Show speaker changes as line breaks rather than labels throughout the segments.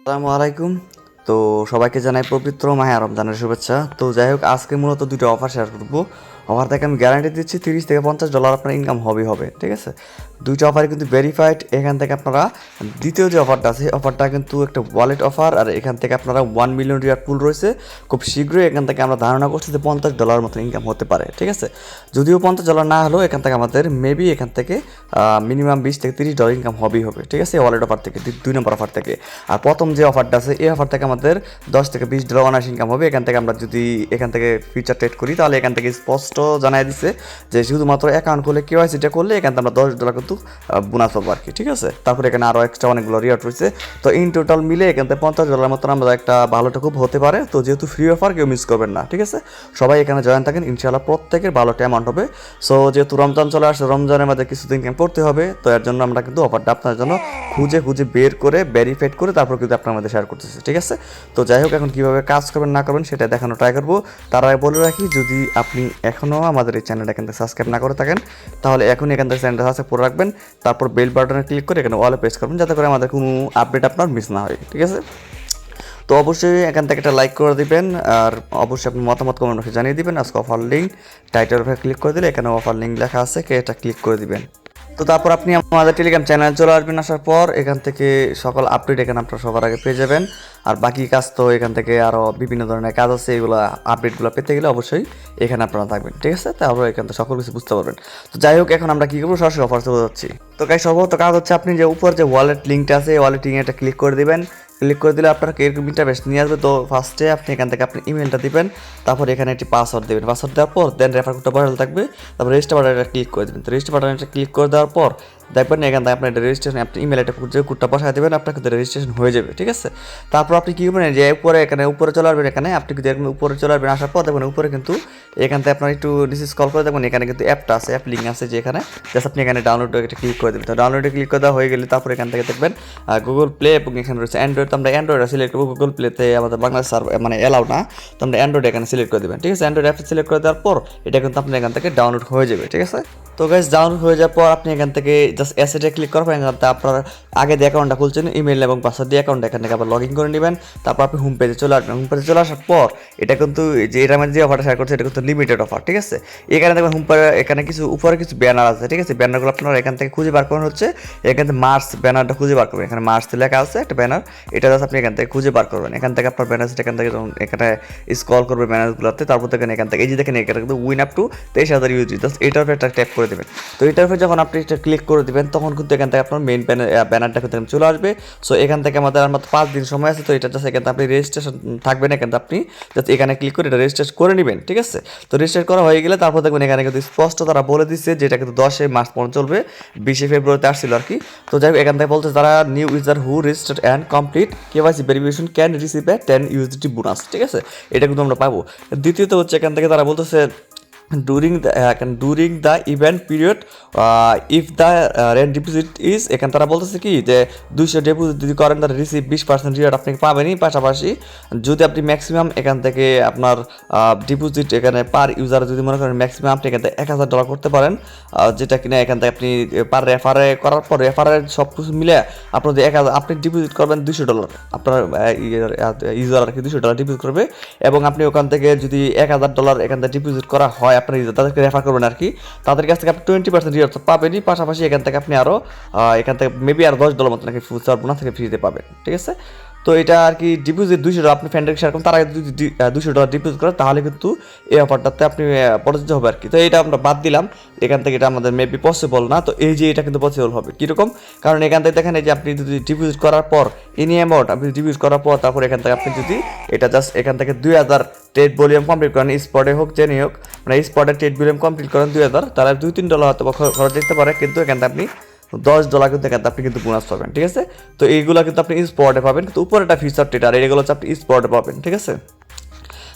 আসসালামু আলাইকুম। তো সবাইকে জানাই পবিত্র মাহে রমজানের শুভেচ্ছা। তো যাই হোক, আজকে মূলত দুটো অফার শেয়ার করব। অফার থেকে আমি গ্যারান্টি দিচ্ছি $30 থেকে $50 আপনার ইনকাম হবে, ঠিক আছে? দুইটা অফার কিন্তু ভেরিফাইড। এখান থেকে আপনারা দ্বিতীয় যে অফারটা আছে, অফারটা কিন্তু একটা ওয়ালেট অফার, আর এখান থেকে আপনারা 1 মিলিয়ন রিয়াল পুল রয়েছে। খুব শীঘ্রই এখান থেকে আমরা ধারণা করছি যে $50 মতো ইনকাম হতে পারে, ঠিক আছে? যদিও $50 না হলেও এখান থেকে আমাদের মেবি এখান থেকে মিনিমাম $20 থেকে $30 ইনকাম হবে, ঠিক আছে? ওয়ালেট অফার থেকে, দুই নম্বর অফার থেকে। আর প্রথম যে অফারটা আছে, এই অফার থেকে আমাদের $10 থেকে $20 অনার্স ইনকাম হবে। এখান থেকে আমরা যদি এখান থেকে ফিউচার ট্রেড করি, তাহলে এখান থেকে স্পষ্ট জানাই দিচ্ছে যে শুধুমাত্র অ্যাকাউন্ট খুলে কেওয়াইসিটা করলে এখান থেকে আমরা $10 কিন্তু বোনাস পাবো আর কি, ঠিক আছে? তারপরে এখানে আরও এক্সট্রা অনেকগুলো রিওয়ার্ড রয়েছে। তো ইন টোটাল মিলে এখান থেকে $50 মতন আমরা একটা ভালোটা খুব হতে পারে। তো যেহেতু ফ্রি অফার, কেউ মিস করবেন না, ঠিক আছে? সবাই এখানে জয়েন থাকেন, ইনশাআল্লাহ প্রত্যেকের ভালো একটা অ্যামাউন্ট হবে। সো যেহেতু রমজান চলে আসছে, রমজানের মধ্যে কিছুদিন ইনকাম করতে হবে। তো এর জন্য আমরা কিন্তু অফারটা আপনার জন্য খুঁজে খুঁজে বের করে ভেরিফাইড করে তারপর কিন্তু আপনার মধ্যে শেয়ার করতেছি, ঠিক আছে? তো যাই হোক, এখন কীভাবে কাজ করবেন না করবেন সেটা দেখানো ট্রাই করবো। তার আগে বলে রাখি, যদি আপনি এখনও আমাদের এই চ্যানেলটা এখান থেকে সাবস্ক্রাইব না করে থাকেন, তাহলে এখনই এখান থেকে চ্যানেলটা সাবস্ক্রাইব করে রাখবেন। তারপর বেল বাটনে ক্লিক করে এখানে অলে প্রেস করবেন, যাতে করে আমাদের কোনো আপডেট আপনার মিস না হয়, ঠিক আছে? তো অবশ্যই এখান থেকে একটা লাইক করে দিবেন, আর অবশ্যই আপনি মতামত কমেন্ট বক্সে জানিয়ে দিবেন। আজকে অফার লিঙ্ক টাইটেল উপরে ক্লিক করে দিলে এখানে অফার লিঙ্ক লেখা আছে, এটা ক্লিক করে দিবেন। তো তারপর আপনি আমাদের টেলিগ্রাম চ্যানেল চলে আসবেন। আসার পর এখান থেকে সকল আপডেট এখানে আপনারা সবার আগে পেয়ে যাবেন। আর বাকি কাজ তো এখান থেকে আরও বিভিন্ন ধরনের কাজ আছে, এগুলো আপডেটগুলো পেতে গেলে অবশ্যই এখানে আপনারা থাকবেন, ঠিক আছে? তারপর এখান থেকে সকল কিছু বুঝতে পারবেন। তো যাই হোক, এখন আমরা কী করবো, সরাসরি অফার চলে যাচ্ছি। তো সর্বপ্রথম কাজ হচ্ছে, আপনি যে উপর যে ওয়ালেট লিঙ্কটা আছে, ওয়ালেট লিঙ্কটা ক্লিক করে দিবেন। ক্লিক করে দিলে আপনার এরকম ইন্টারফেস নিয়ে আসবে। তো ফার্স্টে আপনি এখান থেকে আপনি ইমেলটা দিবেন, তারপর এখানে একটি পাসওয়ার্ড দেবেন। পাসওয়ার্ড দেওয়ার পর দেন রেফার কোডটা বসাতে থাকবে, তারপর রেজিস্টার বাটনটা ক্লিক করে দেবেন। তো রেজিস্টার বাটনটা ক্লিক করে দেওয়ার পর দেখবেন এখান থেকে আপনার রেজিস্ট্রেশন, আপনি ইমেল একটা কোডটা বসায় দেবেন, আপনার কিন্তু রেজিস্ট্রেশন হয়ে যাবে, ঠিক আছে? তারপর আপনি কী করবেন, যে উপরে চলে আসবেন। এখানে আপনি কিন্তু এরকম উপরে চলে আসবেন। আসার পর দেখবেন উপরে কিন্তু এখান থেকে আপনার একটু নিচে স্ক্রল করে দেখবেন, এখানে কিন্তু অ্যাপটা আছে, অ্যাপ লিঙ্ক আছে, যে এখানে জাস্ট আপনি এখানে ডাউনলোড একটা ক্লিক করে দেবেন। তো ডাউনলোডে ক্লিক করে দেওয়া হয়ে গেলে তারপর এখান থেকে দেখবেন গুগল প্লে, এবং এখানে রয়েছে অ্যান্ড্রয়েড। তো আমরা অ্যান্ড্রয়েড সিলেক্ট করবো, গুগল প্লেতে আমাদের বাংলাদেশ মানে এলাও না। তো আমরা অ্যান্ড্রয়েড এখানে সিলেক্ট করে দেবেন, ঠিক আছে? অ্যান্ড্রয়েড অ্যাপ সিলেক্ট করে দেওয়ার পর এটা কিন্তু আপনি এখান থেকে ডাউনলোড হয়ে যাবে, ঠিক আছে? তো গাইস, ডাউনলোড হয়ে যাওয়ার পর আপনি এখান থেকে জাস্ট অ্যাসেটে ক্লিক করার পর এখান থেকে আপনার আগে যে অ্যাকাউন্টটা খুলছেন, ইমেল এবং পাসওয়ার্ড দিয়ে অ্যাকাউন্ট এখান থেকে আবার লগ ইন করে নেবেন। তারপর আপনি হোম পেজে চলে আসবেন। হোম পেজে চলে আসার পর এটা কিন্তু যে এটা আমি যে অফারটা শেয়ার করছি, এটা কিন্তু লিমিটেড অফার, ঠিক আছে? এখানে দেখবেন হোম পেজে এখানে কিছু উপরে কিছু ব্যানার আছে, ঠিক আছে? ব্যানারগুলো আপনারা এখান থেকে খুঁজে বার করবেন। হচ্ছে এখান থেকে মার্চ ব্যানারটা খুঁজে বার করবেন। এখানে মার্চ লেখা আছে একটা ব্যানার, এটা জাস্ট আপনি এখান থেকে খুঁজে বার করবেন। এখান থেকে আপনার ব্যানার এখান থেকে এখানে স্ক্রল করবে ব্যানারগুলোতে, তারপর দেখেন এখান থেকে এই যে দেখেন এখানে কিন্তু উইন আপ টু 23,000 ইউজি, জাস্ট এটার উপরে একটা ট্যাপ করে দেবেন। তো এটার উপরে যখন আপনি এটা ক্লিক করে দেবেন, তখন কিন্তু এখান থেকে আপনার মেইন ব্যানারটা কিন্তু চলে আসবে। সো এখান থেকে আমাদের আর মাত্র 5 দিন সময় আছে। তো এটা জাস্ট এখানে আপনি রেজিস্ট্রেশন থাকবেন, এখানে আপনি জাস্ট এখানে ক্লিক করে এটা রেজিস্ট্রেশন করে নেবেন, ঠিক আছে? তো রেজিস্ট্রেশন করা হয়ে গেলে তারপর দেখবেন এখানে কিন্তু স্পষ্ট তারা বলে দিচ্ছে যে এটা কিন্তু 10 মার্চ পর্যন্ত চলবে, 20 ফেব্রুয়ারিতে আসছিল আর কি। তো যাই হোক, এখান থেকে বলছে যারা new user who registered and complete KYC verification can receive a 10 USDT bonus, ঠিক আছে? এটা কিন্তু আমরা পাবো। দ্বিতীয়ত হচ্ছে এখান থেকে তারা বলতেছে during the event period if the rent deposit is, এখানে তারা বলতেছে কি যে 200 ডিপোজিট যদি করেন তাহলে রিসিভ 20% রিওয়ার্ড আপনি পাবেনই। পাশাপাশি যদি আপনি ম্যাক্সিমাম এখান থেকে আপনার ডিপোজিট এখানে পার ইউজার যদি মনে করেন ম্যাক্সিমাম আপনি এখান থেকে $1,000 করতে পারেন, যেটা কিনা এখান থেকে আপনি পার রেফারে করার পর রেফারের সব কিছু মিলে আপনার যে 1,000 আপনি ডিপোজিট করবেন $200, আপনার ইউজার আর কি $200 ডিপোজিট করবে। এবং আপনি ওখান থেকে যদি $1,000 এখান থেকে ডিপোজিট করা হয় আপনার তাদেরকে রেফার করবেন আর কি, তাদের কাছ থেকে আপনি 20% রিওয়ার্ড পাবেনই। পাশাপাশি এখান থেকে আপনি আরও এখান থেকে মেবি আর $10 মতো নাকি ফিউচার বোনাস থেকে ফ্রিতে পাবেন, ঠিক আছে? তো এটা আর কি ডিপোজিট $200 আপনি ফ্রেন্ডকে শেয়ার করুন, তার আগে যদি $200 ডিপোজিট করেন তাহলে কিন্তু এই অফারটাতে আপনি প্রযোজ্য হবে আর কি। তো এটা আমরা বাদ দিলাম, এখান থেকে এটা আমাদের মেবি পসিবল না। তো এই যে এটা কিন্তু পসিবল হবে কীরকম, কারণ এখান থেকে দেখেন এই যে আপনি যদি ডিপোজিট করার পর এনি অ্যামাউন্ট আপনি ডিপোজিট করার পর তারপর এখান থেকে আপনি যদি এটা জাস্ট এখান থেকে 2000 ট্রেড ভলিউম কমপ্লিট করেন, স্পটে হোক জেনে হোক, মানে স্পটে ট্রেড ভলিউম কমপ্লিট করেন 2000, তাহলে $2-3 হয়তো খরচ দিতে পারে, কিন্তু এখান থেকে আপনি $10 কিন্তু এখান থেকে আপনি কিন্তু বোনাস পাবেন, ঠিক আছে? তো এইগুলো কিন্তু আপনি স্পটে পাবেন, কিন্তু উপরে একটা ফিচার ট্রেড, আর এগুলো হচ্ছে আপনি স্পটে পাবেন, ঠিক আছে?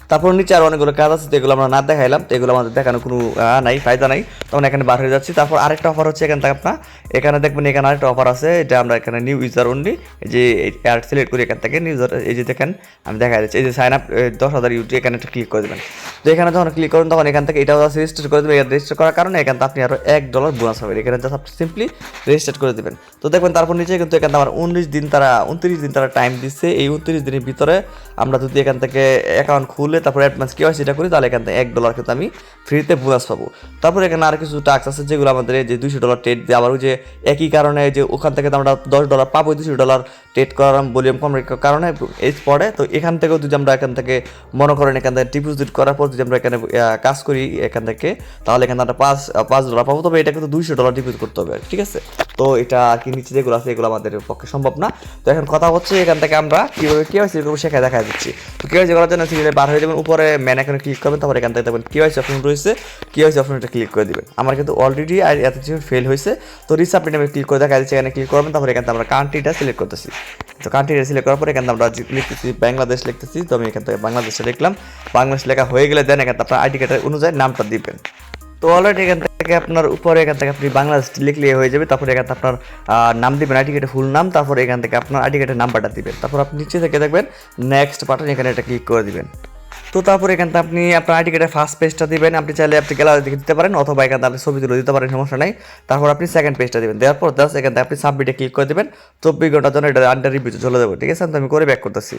তারপর নিচে আর অনেকগুলো কাজ আছে, তো এগুলো আমরা না দেখাইলাম, তো এগুলো আমাদের দেখানো কোনো নাই, ফায়দা নাই, তখন এখানে বার হয়ে যাচ্ছি। তারপর আরেকটা অফার হচ্ছে এখান থেকে আপনার এখানে দেখবেন এখানে আরেকটা অফার আছে, এটা আমরা এখানে নিউ ইউজার অনলি, এই যে অ্যাড সিলেক্ট করি এখান থেকে নিউ ইউজার, এই যে দেখেন আমি দেখা যাচ্ছে এই যে সাইন আপ 10,000 ইউটি, এখানে একটা ক্লিক করে দেবেন। তো এখানে যখন ক্লিক করেন তখন এখান থেকে এটাও রেজিস্টার করে দেবেন, রেজিস্টার করার কারণে এখান থেকে আপনি আরও $1 বোনাস পাবেন, এখানে জাস্ট আপনি সিম্পলি রেজিস্টার করে দেবেন। তো দেখবেন তারপর নিচে কিন্তু এখানে আমার 29 দিন তারা টাইম দিচ্ছে, এই 29 দিনের ভিতরে আমরা যদি এখান থেকে অ্যাকাউন্ট খুলে তারপর অ্যাডভান্স কেওয়াইসিটা করি তাহলে এখান থেকে $1 কিন্তু আমি ফ্রিতে বোনাস পাবো। তারপর এখানে আর কিছু টাস্ক আছে যেগুলো আমাদের যে $200 ট্রেড দিয়ে, আবার ওই যে একই কারণে যে ওখান থেকে তো আমরা $10 পাবো, $200 ট্রেড করার ভলিউম কম কারণে এজ পড়ে। তো এখান থেকেও যদি আমরা এখান থেকে মনে করেন এখান থেকে ডিপোজিট করার পর যদি আমরা এখানে কাজ করি এখান থেকে, তাহলে এখানে আমরা $5 পাবো, তবে এটা কিন্তু $200 ডিপোজিট করতে হবে, ঠিক আছে। তো এটা আর কি নিচে যেগুলো আছে এগুলো আমাদের পক্ষে সম্ভব না। তো এখন কথা হচ্ছে এখান থেকে আমরা কীভাবে কেওয়াইসি করবো সেখানে দেখা দিচ্ছি। তো কেওয়াইসি করার জন্য সিরিয়ালে বার হয়ে যাবেন, উপরে ম্যান এখানে ক্লিক করবেন, তারপর এখান থেকে দেখবেন কেওয়াইসি অপশন রয়েছে, কেওয়াইসি অপশনটা ক্লিক করে দিবেন। আমার কিন্তু অলরেডি এত কিছু ফেল হয়েছে, তো রিসাবমিট আমি ক্লিক করে দেখা দিচ্ছি, এখানে ক্লিক করবেন, তারপর এখান থেকে আমরা কান্ট্রিটা সিলেক্ট করতেছি। তো কান্ট্রিটা সিলেক্ট করার পর এখানে আমরা লিখতেছি বাংলাদেশ লিখতেছি, তো আমি এখান থেকে বাংলাদেশে লিখলাম। বাংলাদেশ লেখা হয়ে গেলে দেন এখান থেকে আপনার আইডি কার্ডের অনুযায়ী নামটা দিবেন। তো অলরেডি এখান থেকে আপনার উপরে এখান থেকে আপনি বাংলাদেশ লিখলে হয়ে যাবে, তারপরে এখান থেকে আপনার নাম দিবেন, আইডি কার্ডের ফুল নাম, তারপর এখান থেকে আপনার আইডি কার্ডের নাম্বারটা দিবেন, তারপর আপনি নিচে থেকে দেখবেন নেক্সট বাটন, এখানে এটা ক্লিক করে দিবেন। তো তারপর এখান থেকে আপনি আপনার আইডি কার্ডের ফার্স্ট পেজটা দিবেন, আপনি চাইলে আপনি গ্যালারি থেকে দিতে পারেন, অথবা এখান থেকে আপনি ছবি তুলে দিতে পারেন, সমস্যা নাই। তারপর আপনি সেকেন্ড পেজটা দিবেন, দেওয়ার পর এখান থেকে আপনি সাবমিটে ক্লিক করে দেবেন। 24 ঘন্টার জন্য এটা আন্ডার রিভিউ চলে যাবে, ঠিক আছে। তো আমি করে ব্যাক করতেছি।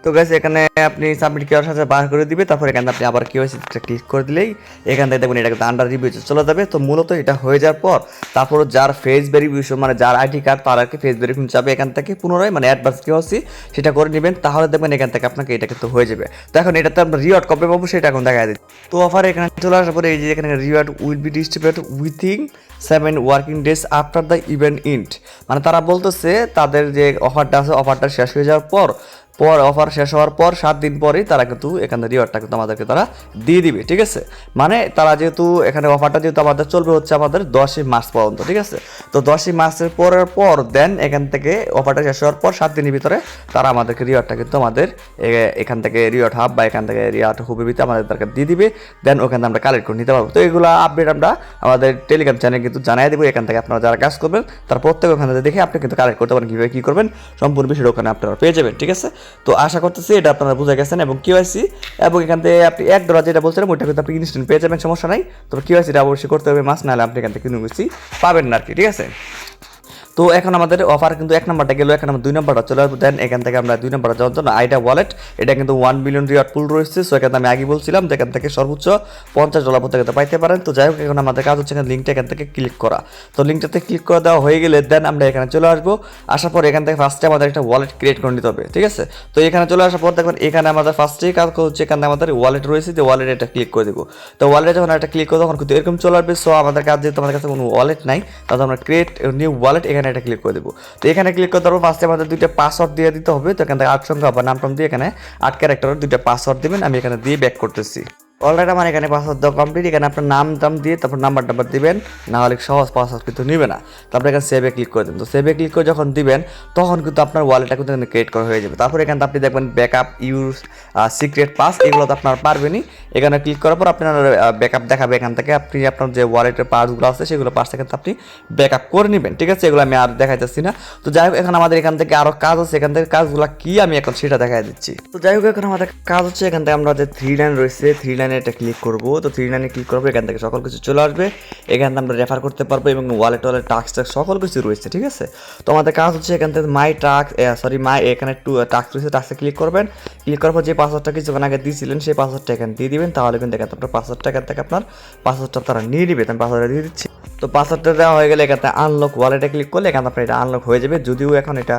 তো গাইস এখানে আপনি সাবমিট করার সাথে বার করে দিবে, তারপর এখানে আপনি আবার কেওয়াইসিটা ক্লিক করে দিলেই এখান থেকে দেখবেন এটা কিন্তু আন্ডার রিভিউ চলে যাবে। তো মূলত এটা হয়ে যাওয়ার পর তারপর যার ফেস ভেরিফিকেশন মানে যার আইডি কার্ড তার আর কি ফেস ভেরিফিকেশন যাবে, এখান থেকে পুনরায় মানে অ্যাডভান্স কেওয়াইসি সেটা করে নেবেন, তাহলে দেখবেন এখান থেকে আপনাকে এটা কিন্তু হয়ে যাবে। তো এখন এটাতে আমরা রিওয়ার্ড কবে পাবো সেটা এখন দেখা দিচ্ছি। তো অফার এখানে চলে আসার পরে এই যে এখানে reward will be distributed within 7 working days after the event int, মানে তারা বলতেছে তাদের যে অফারটা আছে অফারটা শেষ হয়ে যাওয়ার পর অফার শেষ হওয়ার পর 7 দিন পরেই তারা কিন্তু এখানে রিওয়ার্ডটা কিন্তু আমাদেরকে তারা দিয়ে দিবে, ঠিক আছে। মানে তারা যেহেতু এখানে অফারটা যেহেতু আমাদের চলবে হচ্ছে আমাদের 10ই মার্চ পর্যন্ত, ঠিক আছে। তো 10ই মার্চের পর দেন এখান থেকে অফারটা শেষ হওয়ার পর 7 দিনের ভিতরে তারা আমাদেরকে রিওয়ার্ডটা কিন্তু আমাদের এখান থেকে রিওয়ার্ড হাব বা এখান থেকে রিওয়ার্ড হুবের ভিতরে আমাদের তাকে দিয়ে দিবে, দেন ওখানে আমরা কালেক্ট করে নিতে পারবো। তো এগুলো আপডেট আমরা আমাদের টেলিগ্রাম চ্যানেলে কিন্তু জানাই দেবো, এখান থেকে আপনারা যারা কাজ করবেন তার প্রত্যেক ওখানে দেখে আপনি কিন্তু কালেক্ট করতে পারেন, কীভাবে কী করবেন সম্পূর্ণ বিষয়টা ওখানে আপনারা পেয়ে যাবেন, ঠিক আছে। তো আশা করতেছি এটা আপনারা বুঝে গেছেন, এবং কেওয়াইসি এবং এখান থেকে আপনি $1 যেটা বলছিলেন ওইটা কিন্তু আপনি ইনস্ট্যান্ট পেয়ে যাবেন, সমস্যা নাই। তবে কেওয়াইসিটা অবশ্যই করতে হবে, মাস নাহলে আপনি এখান থেকে কোনো কিছু পাবেন না আর কি, ঠিক আছে। তো এখন আমাদের অফার কিন্তু 1 নাম্বারটা গেল, এখন আমরা 2 নাম্বারটা চলে আসবো। দেন এখান থেকে আমরা 2 নাম্বারটা যাওয়ার জন্য আইডা ওয়ালেট, এটা কিন্তু 1 বিলিয়ন রিওয়ার্ড পুল রয়েছে। সো এখানে আমি আগে বলছিলাম যে এখান থেকে সর্বোচ্চ $50 প্রত্যেকটা পাইতে পারেন। তো যাই হোক এখন আমাদের কাজ হচ্ছে এখানে লিঙ্কটা এখান থেকে ক্লিক করা। তো লিঙ্কটাতে ক্লিক করে দেওয়া হয়ে গেলে দেন আমরা এখানে চলে আসবো, আসার পর এখান থেকে ফার্স্টে আমাদের একটা ওয়ালেট ক্রিয়েট করে নিতে হবে, ঠিক আছে। তো এখানে চলে আসার পর দেখবেন এখানে আমাদের ফার্স্টেই কাজ হচ্ছে এখানে আমাদের ওয়ালেট রয়েছে, যে ওয়ালেট এটা ক্লিক করে দেবো। তো ওয়ালেটে যখন একটা ক্লিক করবো তখন কিন্তু এরকম চলে আসবে। সো আমাদের কাজ যেহেতু আমাদের কাছে কোনো ওয়ালেট নাই, তাহলে আমরা ক্রিয়েট নিউ ওয়ালেট এখানে এটা ক্লিক করে দেবো। তো এখানে ক্লিক করতে পারবো, ফার্স্টে আমাদের 2টা পাসওয়ার্ড দিয়ে দিতে হবে। তো এখান থেকে 8 সংখ্যা বা নামটাম দিয়ে এখানে 8 ক্যারেক্টারের 2টা পাসওয়ার্ড দিবেন, আমি এখানে দিয়ে ব্যাক করতেছি। অলরেডি আমার এখানে পাসওয়ার্ড দেওয়া কমপ্লিট, এখানে আপনার নাম দাম দিয়ে তারপর নাম্বার দিবেন, না হলে সহজ পাসওয়ার্ড কিন্তু নেবে না। তারপর এখানে সেভে ক্লিক করে দেন। তো সেভে ক্লিক করে যখন দিবেন তখন কিন্তু আপনার ওয়ালেটটা কিন্তু ক্রিয়েট করা হয়ে যাবে। তারপর এখানে আপনি দেখবেন ব্যাকআপ ইউর সিক্রেট পাস, এগুলো তো আপনার পারবেনই। এখানে ক্লিক করার পর আপনার ব্যাকআপ দেখাবে, এখান থেকে আপনি আপনার যে ওয়ালেটের পাসগুলো আছে সেগুলো পাস থেকে আপনি ব্যাকআপ করে নেবেন, ঠিক আছে। এগুলো আমি আর দেখাইতেছি না। তো যাই হোক এখন আমাদের এখান থেকে আরও কাজ আছে, এখান থেকে কাজগুলো কি আমি এখন সেটা দেখাই দিচ্ছি। তো যাই হোক এখন আমাদের কাজ হচ্ছে এখান থেকে আমরা যে 3 লাইন রয়েছে 3 লাইনে এটা ক্লিক করবো। তো 3 লাইনে ক্লিক করবো, এখান থেকে সকল কিছু চলে আসবে, এখান থেকে আমরা রেফার করতে পারবো এবং ওয়ালেট টাস্ক সকল কিছু রয়েছে, ঠিক আছে। তো আমাদের কাজ হচ্ছে এখান থেকে মাই এখানে টাস্ক রয়েছে, টাস্কে ক্লিক করবেন। ক্লিক করার পর যে পাসওয়ার্ডটা কিছুক্ষণ আগে দিয়েছিলেন সেই পাসওয়ার্ডটা এখানে দিয়ে দিবেন, তাহলে কিন্তু এখান থেকে আপনার পাসওয়ার্ডটা এখান থেকে আপনার পাসওয়ার্ডটা তারা নিয়ে নেবে। আমি পাসওয়ার্ডটা দিয়ে দিচ্ছি। তো পাসওয়ার্ডটা দেওয়া হয়ে গেলে এখানে আনলক ওয়ালেটে ক্লিক করলে এখানে আপনার এটা আনলক হয়ে যাবে। যদিও এখন এটা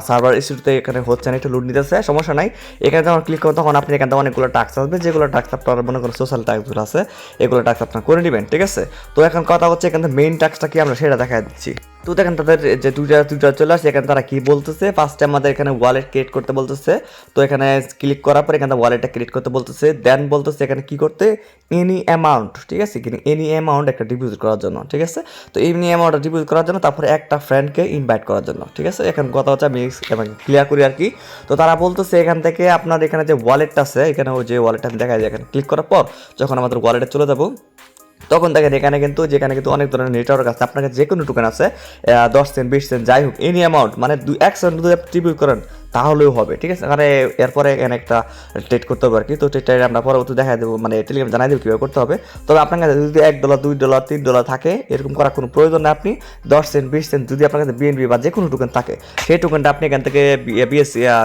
সার্ভার ইস্যুতে এখানে হচ্ছে না, একটু লোড নিতেছে, সমস্যা নাই। এখানে যখন ক্লিক করবেন তখন আপনি এখান থেকে অনেকগুলো টাস্ক আসবে, যেগুলো টাস্ক আপনার মনে করেন সোশ্যাল টাস্কগুলো আছে এগুলো টাস্ক আপনার করে নেবেন, ঠিক আছে। তো এখন কথা হচ্ছে এখান থেকে মেইন টাস্কটা কি আমরা সেটা দেখা দিচ্ছি। তো দেখেন তাদের যে দুইটা চলে আসছে, এখানে তারা কি বলতেছে, ফার্স্টে আমাদের এখানে ওয়ালেট ক্রিয়েট করতে বলতেছে। তো এখানে ক্লিক করার পর এখানে ওয়ালেটটা ক্রিয়েট করতে বলতেছে, দেন বলতেছে এখানে কি করতে এনি অ্যামাউন্ট, ঠিক আছে, এনি অ্যামাউন্ট একটা ডিপোজিট করার জন্য, ঠিক আছে। তো এই নিয়ে অ্যামাউন্টটা ডিপোজিট করার জন্য তারপরে একটা ফ্রেন্ডকে ইনভাইট করার জন্য, ঠিক আছে। এখন কথা হচ্ছে আমি ক্লিয়ার করি আর কি। তো তারা বলতেছে এখান থেকে আপনার এখানে যে ওয়ালেটটা আছে, এখানে ওই যে ওয়ালেটটা দেখা যায়, এখানে ক্লিক করার পর যখন আমাদের ওয়ালেটে চলে যাবো তখন দেখেন এখানে কিন্তু যেখানে কিন্তু অনেক ধরনের নেটওয়ার্ক আছে, আপনার কাছে যে কোনো টোকেন আছে 10 সেন্ট 20 সেন্ট যাই হোক এনি অ্যামাউন্ট, মানে 1 সেন্ট যদি আপনি ডিপোজিট করেন তাহলেও হবে, ঠিক আছে। মানে এরপরে এখানে একটা ট্রেড করতে হবে আর কি। তো ট্রেডটা আমরা পরবর্তী দেখা দেবো, মানে টেলিগ্রাম জানাই দেবো কীভাবে করতে হবে। তবে আপনার কাছে যদি $1 $2 $3 থাকে, এরকম করার কোনো প্রয়োজন নেই। আপনি 10 সেন্ট 20 সেন্ট যদি আপনার কাছে বিএনবি বা যে কোনো টোকেন থাকে, সেই টোকেনটা আপনি এখান থেকে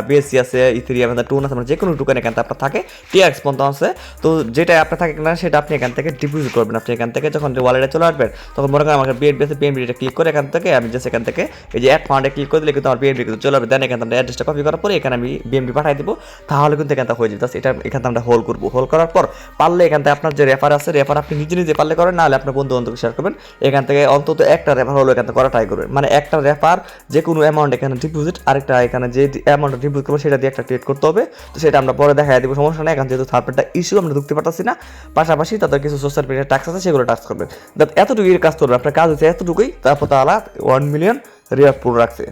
বিএসসি আছে, ইথেরিয়াম আছে, টোন আছে, মানে যে কোনো টোকেন এখান থেকে আপনার থাকে, টিআরএক্স পর্যন্ত আছে। তো যেটা আপনার থাকে না সেটা আপনি এখান থেকে ডিপোজিট করবেন। আপনি এখান থেকে যখন ওয়ালেটে চলে আসবেন তখন মনে করেন আমার বিএনবি আছে, বিএনবিটা ক্লিক করে এখান থেকে আমি জাস্ট এখান থেকে এই যে অ্যাড ফান্ডে ক্লিক করে দিলে কিন্তু আমার বিএনবি কিন্তু চলে আসবে। দেন এখান থেকে অ্যাড্রেসটা কপি করার পরে এখানে আমি বিএমডি পাঠিয়ে দিব, তাহলে কিন্তু এখান থেকে হয়ে যাবে। এটা এখান থেকে আমরা হোল্ড করবো। হোল্ড করার পর পারলে এখান থেকে আপনার যে রেফার আছে, রেফার আপনি নিজে নিজে পারলে করেন, নাহলে আপনার বন্ধু বান্ধবকে শেয়ার করবেন। এখান থেকে অন্তত একটা রেফার হলো এখান থেকে করা ট্রাই করবেন, মানে একটা রেফার যে কোনো অ্যামাউন্ট এখানে ডিপোজিট, আরেকটা এখানে যে অ্যামাউন্টটা ডিপোজিট করবো সেটা দিয়ে একটা ট্রেড করতে হবে। তো সেটা আমরা পরে দেখা দিব, সমস্যা নেই। এখন যেহেতু থার্ড পার্টি ইস্যু আমরা ঢুকতে পারতেছি না, পাশাপাশি তাদের কিছু সোশ্যাল মিডিয়া টাস্ক আছে সেগুলো টাস্ক করবেন। এতটুকুই কাজ করবেন, আপনার কাজ হচ্ছে এতটুকুই। তারপর তারা 1 মিলিয়ন রিওয়ার্ড পুরো রাখছে।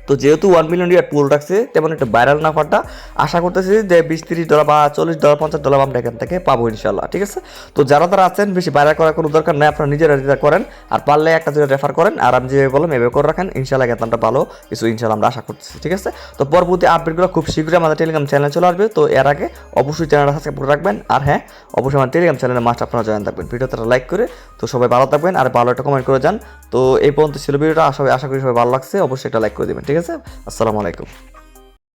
তো যেহেতু 1 মিলিয়ন রিওয়ার্ড পুল রাখছে, তেমন একটা ভাইরাল নাফারটা আশা করতেছি যে $20-30 বা $40 $50 আমরা এখান থেকে পাবো ইনশাল্লাহ, ঠিক আছে। তো যারা তারা আছেন বেশি ভাইরাল করার কোনো দরকার নেই, আপনারা নিজেরা নিজেরা করেন, আর পারলে একটা দুটো রেফার করেন, আর আমি যেভাবে বললাম এভাবে করে রাখেন, ইনশাল্লাহ এখানটা ভালো কিছু ইনশাল্লাহ আমরা আশা করতেছি, ঠিক আছে। তো পরবর্তী আপডেটগুলো খুব শীঘ্রই আমাদের টেলিগ্রাম চ্যানেলে চলে আসবে। তো এর আগে অবশ্যই চ্যানেলটা সাবস্ক্রাইব করে রাখবেন, আর হ্যাঁ অবশ্যই আমার টেলিগ্রাম চ্যানেলে মাস্ট আপনারা জয়েন থাকবেন, ভিডিওটা লাইক করে। তো সবাই ভালো থাকবেন আর ভালো একটা কমেন্ট করে যান। তো এই পর্যন্ত ছিল ভিডিওটা, আশা করি সবাই ভালো লাগছে, অবশ্যই একটা লাইক করে দেবেন, ঠিক আছে। আসসালামু আলাইকুম।